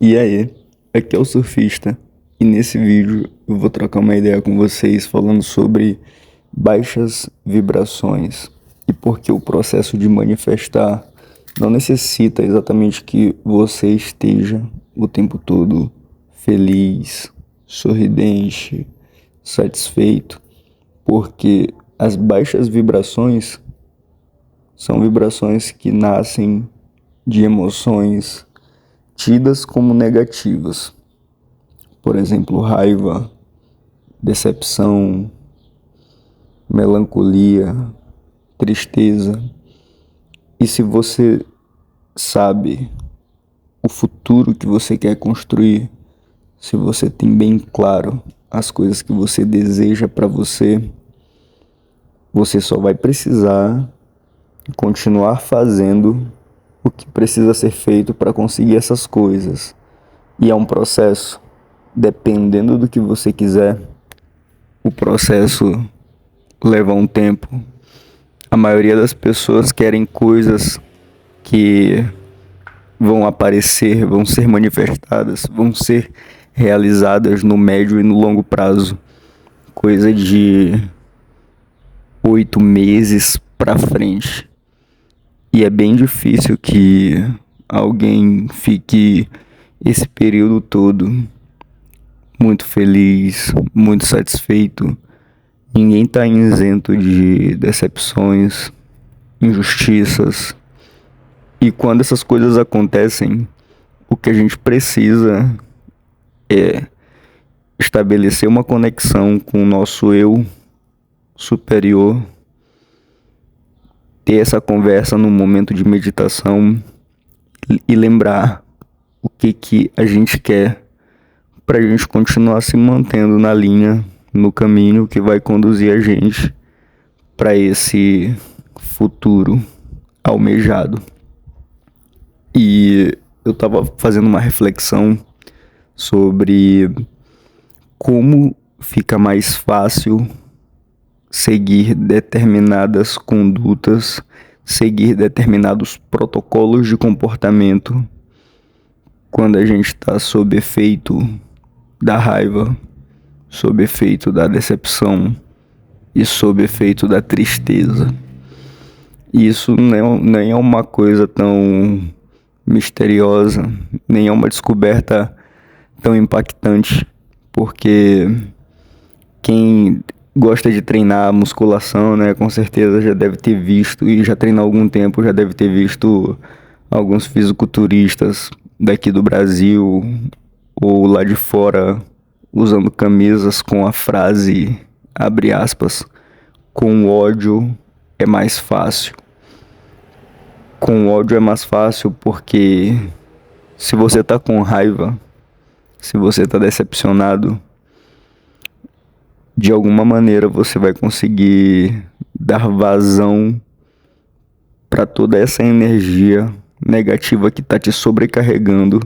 E aí, aqui é o Surfista, e nesse vídeo eu vou trocar uma ideia com vocês falando sobre baixas vibrações e porque o processo de manifestar não necessita exatamente que você esteja o tempo todo feliz, sorridente, satisfeito, porque as baixas vibrações são vibrações que nascem de emoções tidas como negativas. Por exemplo, raiva, decepção, melancolia, tristeza. E se você sabe o futuro que você quer construir, se você tem bem claro as coisas que você deseja para você, você só vai precisar continuar fazendo o que precisa ser feito para conseguir essas coisas. E é um processo. Dependendo do que você quiser, o processo leva um tempo. A maioria das pessoas querem coisas que vão aparecer, vão ser manifestadas, vão ser realizadas no médio e no longo prazo. Coisa de 8 meses para frente. E é bem difícil que alguém fique esse período todo muito feliz, muito satisfeito. Ninguém está isento de decepções, injustiças. E quando essas coisas acontecem, o que a gente precisa é estabelecer uma conexão com o nosso eu superior, ter essa conversa num momento de meditação e lembrar o que a gente quer para a gente continuar se mantendo na linha, no caminho que vai conduzir a gente para esse futuro almejado. E eu estava fazendo uma reflexão sobre como fica mais fácil seguir determinadas condutas, seguir determinados protocolos de comportamento quando a gente está sob efeito da raiva, sob efeito da decepção e sob efeito da tristeza. Isso nem é uma coisa tão misteriosa, nem é uma descoberta tão impactante, porque quem gosta de treinar musculação, né, com certeza já deve ter visto, e já treina há algum tempo, já deve ter visto alguns fisiculturistas daqui do Brasil ou lá de fora usando camisas com a frase, abre aspas, com ódio é mais fácil. Com ódio é mais fácil porque se você tá com raiva, se você tá decepcionado, de alguma maneira você vai conseguir dar vazão para toda essa energia negativa que tá te sobrecarregando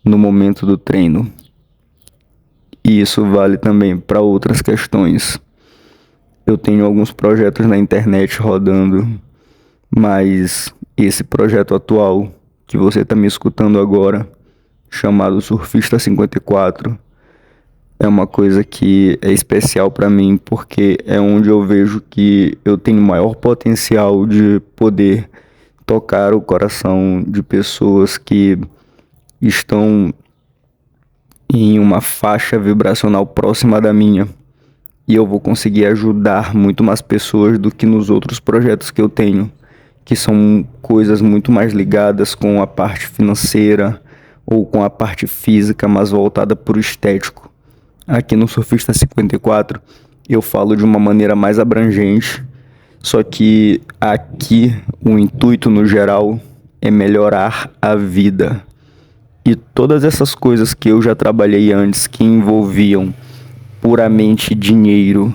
no momento do treino. E isso vale também para outras questões. Eu tenho alguns projetos na internet rodando, mas esse projeto atual que você está me escutando agora, chamado Surfista 54, é uma coisa que é especial para mim, porque é onde eu vejo que eu tenho maior potencial de poder tocar o coração de pessoas que estão em uma faixa vibracional próxima da minha. E eu vou conseguir ajudar muito mais pessoas do que nos outros projetos que eu tenho, que são coisas muito mais ligadas com a parte financeira ou com a parte física, mas voltada para o estético. Aqui no Surfista 54 eu falo de uma maneira mais abrangente, só que aqui o intuito no geral é melhorar a vida. E todas essas coisas que eu já trabalhei antes, que envolviam puramente dinheiro,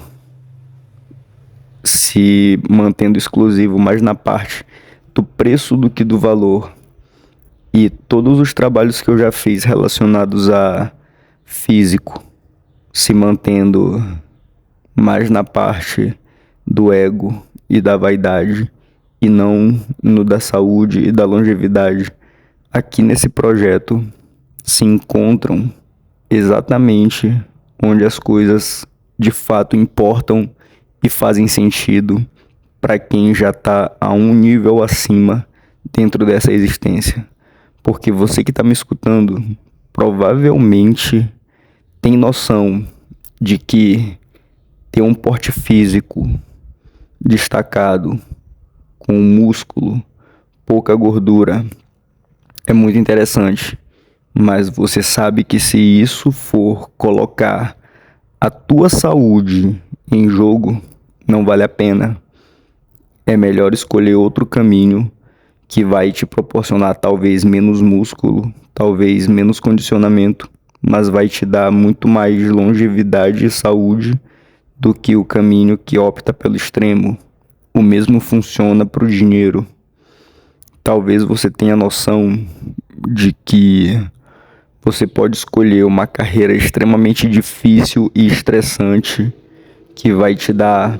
se mantendo exclusivo mais na parte do preço do que do valor, e todos os trabalhos que eu já fiz relacionados a físico, se mantendo mais na parte do ego e da vaidade, e não no da saúde e da longevidade. Aqui nesse projeto se encontram exatamente onde as coisas de fato importam e fazem sentido para quem já está a um nível acima dentro dessa existência. Porque você que está me escutando provavelmente tem noção de que ter um porte físico destacado, com músculo, pouca gordura, é muito interessante. Mas você sabe que se isso for colocar a tua saúde em jogo, não vale a pena. É melhor escolher outro caminho que vai te proporcionar talvez menos músculo, talvez menos condicionamento, mas vai te dar muito mais longevidade e saúde do que o caminho que opta pelo extremo. O mesmo funciona para o dinheiro. Talvez você tenha noção de que você pode escolher uma carreira extremamente difícil e estressante que vai te dar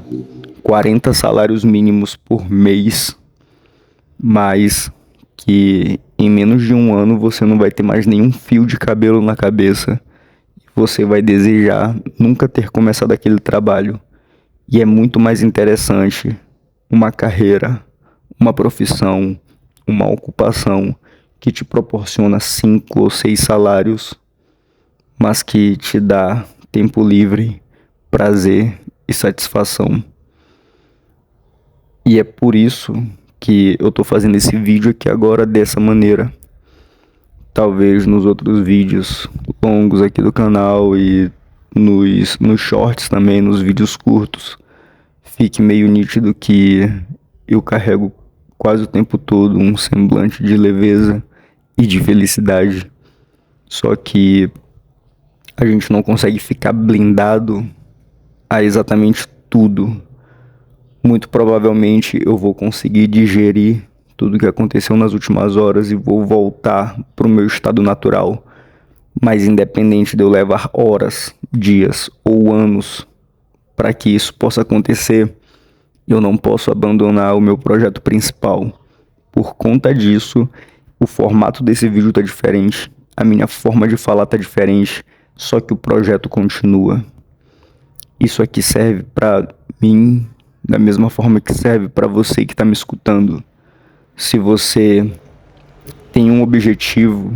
40 salários mínimos por mês, mas que em menos de um ano você não vai ter mais nenhum fio de cabelo na cabeça. Você vai desejar nunca ter começado aquele trabalho. E é muito mais interessante uma carreira, uma profissão, uma ocupação que te proporciona 5 ou 6 salários, mas que te dá tempo livre, prazer e satisfação. E é por isso que eu tô fazendo esse vídeo aqui agora dessa maneira. Talvez nos outros vídeos longos aqui do canal e nos shorts também, nos vídeos curtos, fique meio nítido que eu carrego quase o tempo todo um semblante de leveza e de felicidade. Só que a gente não consegue ficar blindado a exatamente tudo. Muito provavelmente eu vou conseguir digerir tudo que aconteceu nas últimas horas e vou voltar para o meu estado natural. Mas independente de eu levar horas, dias ou anos para que isso possa acontecer, eu não posso abandonar o meu projeto principal. Por conta disso, o formato desse vídeo está diferente, a minha forma de falar está diferente, só que o projeto continua. Isso aqui serve para mim da mesma forma que serve para você que está me escutando. Se você tem um objetivo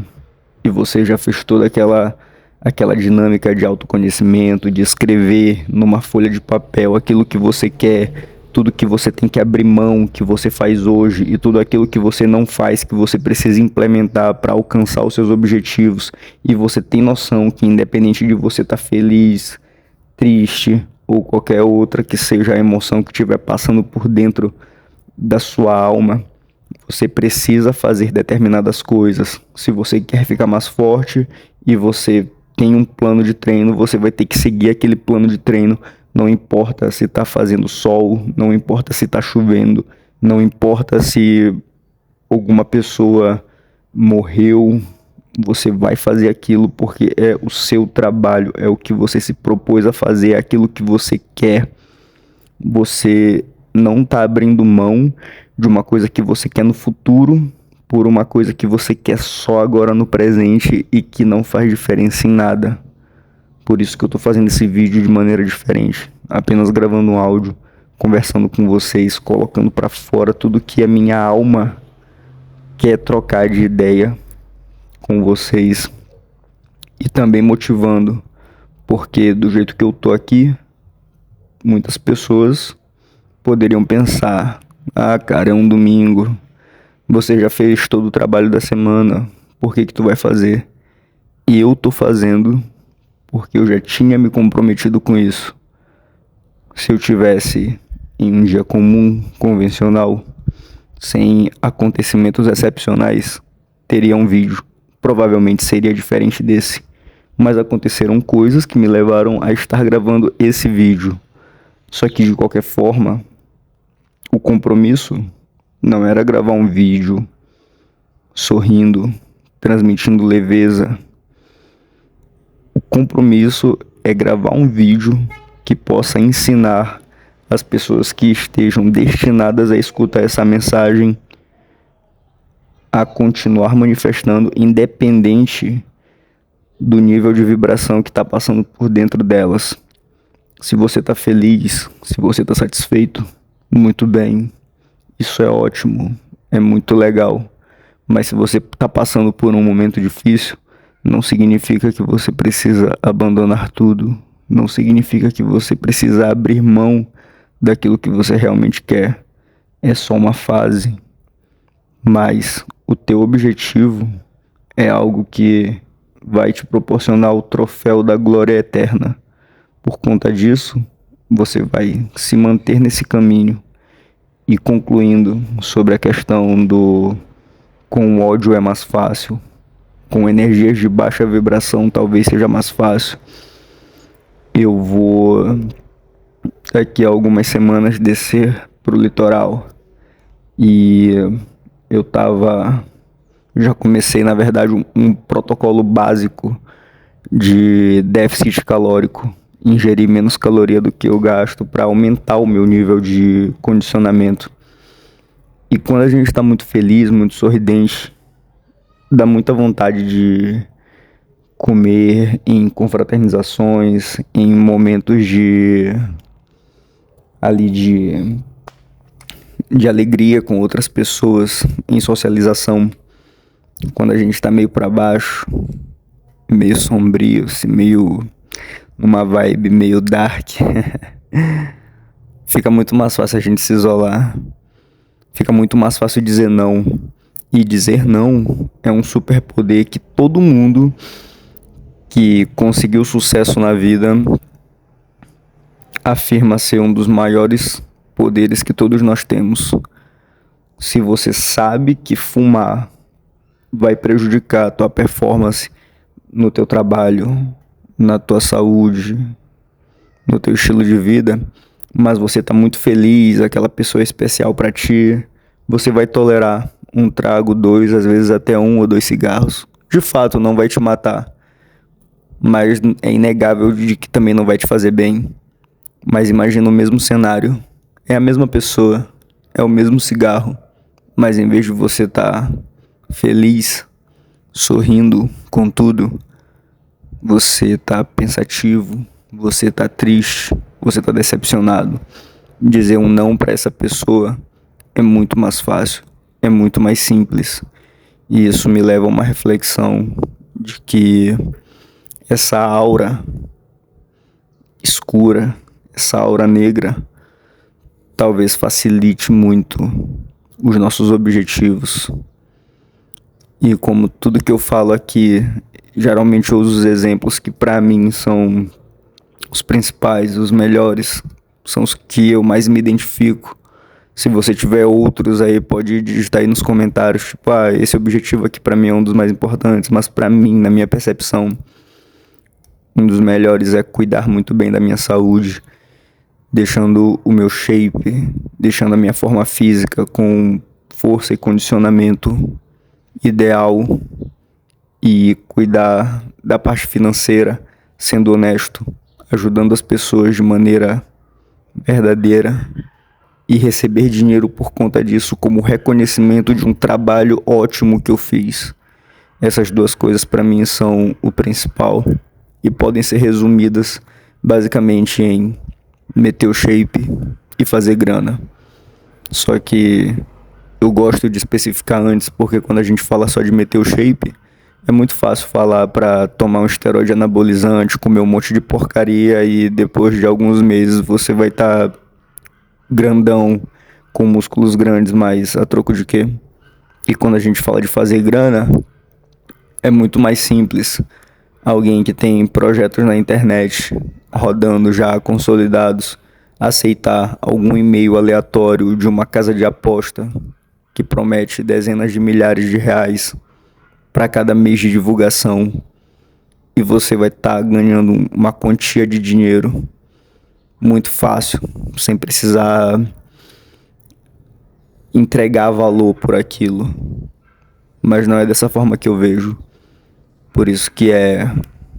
e você já fez toda aquela dinâmica de autoconhecimento, de escrever numa folha de papel aquilo que você quer, tudo que você tem que abrir mão, que você faz hoje, e tudo aquilo que você não faz, que você precisa implementar para alcançar os seus objetivos, e você tem noção que independente de você estar feliz, triste ou qualquer outra que seja a emoção que estiver passando por dentro da sua alma, você precisa fazer determinadas coisas. Se você quer ficar mais forte e você tem um plano de treino, você vai ter que seguir aquele plano de treino. Não importa se está fazendo sol, não importa se está chovendo, não importa se alguma pessoa morreu, você vai fazer aquilo porque é o seu trabalho, é o que você se propôs a fazer, é aquilo que você quer. Você não está abrindo mão de uma coisa que você quer no futuro por uma coisa que você quer só agora no presente e que não faz diferença em nada. Por isso que eu tô fazendo esse vídeo de maneira diferente, apenas gravando um áudio, conversando com vocês, colocando pra fora tudo que a minha alma quer trocar de ideia com vocês e também motivando, porque do jeito que eu tô aqui, muitas pessoas poderiam pensar: ah, cara, é um domingo, você já fez todo o trabalho da semana, por que tu vai fazer? E eu tô fazendo porque eu já tinha me comprometido com isso. Se eu tivesse em um dia comum, convencional, sem acontecimentos excepcionais, teria um vídeo. Provavelmente seria diferente desse. Mas aconteceram coisas que me levaram a estar gravando esse vídeo. Só que de qualquer forma, o compromisso não era gravar um vídeo sorrindo, transmitindo leveza. O compromisso é gravar um vídeo que possa ensinar as pessoas que estejam destinadas a escutar essa mensagem a continuar manifestando, independente do nível de vibração que está passando por dentro delas. Se você está feliz, se você está satisfeito, muito bem, isso é ótimo, é muito legal. Mas se você está passando por um momento difícil, não significa que você precisa abandonar tudo, não significa que você precisa abrir mão daquilo que você realmente quer. É só uma fase, mas o teu objetivo é algo que vai te proporcionar o troféu da glória eterna. Por conta disso, você vai se manter nesse caminho. E concluindo sobre a questão do com ódio é mais fácil, com energias de baixa vibração talvez seja mais fácil. Eu vou daqui a algumas semanas descer pro litoral e já comecei na verdade um protocolo básico de déficit calórico, ingerir menos caloria do que eu gasto para aumentar o meu nível de condicionamento. E quando a gente está muito feliz, muito sorridente, dá muita vontade de comer em confraternizações, em momentos ali de alegria com outras pessoas, em socialização. Quando a gente tá meio para baixo, meio sombrio, assim, meio numa vibe meio dark, fica muito mais fácil a gente se isolar. Fica muito mais fácil dizer não. E dizer não é um superpoder que todo mundo que conseguiu sucesso na vida afirma ser um dos maiores poderes que todos nós temos. Se você sabe que fumar vai prejudicar a tua performance no teu trabalho, na tua saúde, no teu estilo de vida, mas você tá muito feliz, aquela pessoa é especial pra ti, você vai tolerar um trago, 2, às vezes até 1 ou 2 cigarros. De fato, não vai te matar, mas é inegável de que também não vai te fazer bem. Mas imagina o mesmo cenário, é a mesma pessoa, é o mesmo cigarro, mas em vez de você estar feliz, sorrindo com tudo, você tá pensativo, você tá triste, você tá decepcionado. Dizer um não para essa pessoa é muito mais fácil, é muito mais simples. E isso me leva a uma reflexão de que essa aura escura, essa aura negra, talvez facilite muito os nossos objetivos. E como tudo que eu falo aqui, geralmente eu uso os exemplos que pra mim são os principais, os melhores, são os que eu mais me identifico. Se você tiver outros aí, pode digitar aí nos comentários, tipo, esse objetivo aqui pra mim é um dos mais importantes, mas pra mim, na minha percepção, um dos melhores é cuidar muito bem da minha saúde, deixando o meu shape, deixando a minha forma física com força e condicionamento ideal e cuidar da parte financeira, sendo honesto, ajudando as pessoas de maneira verdadeira e receber dinheiro por conta disso como reconhecimento de um trabalho ótimo que eu fiz. Essas duas coisas para mim são o principal e podem ser resumidas basicamente em meter o shape e fazer grana. Só que eu gosto de especificar antes, porque quando a gente fala só de meter o shape, é muito fácil falar pra tomar um esteroide anabolizante, comer um monte de porcaria e depois de alguns meses você vai estar grandão, com músculos grandes, mas a troco de quê? E quando a gente fala de fazer grana, é muito mais simples. Alguém que tem projetos na internet rodando já consolidados, aceitar algum e-mail aleatório de uma casa de aposta que promete dezenas de milhares de reais para cada mês de divulgação e você vai estar ganhando uma quantia de dinheiro muito fácil, sem precisar entregar valor por aquilo. Mas não é dessa forma que eu vejo. Por isso que é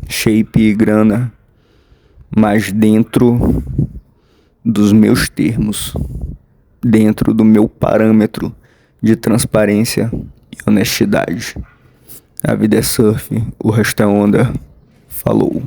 shape e grana, mas dentro dos meus termos, dentro do meu parâmetro de transparência e honestidade. A vida é surf, o resto é onda. Falou.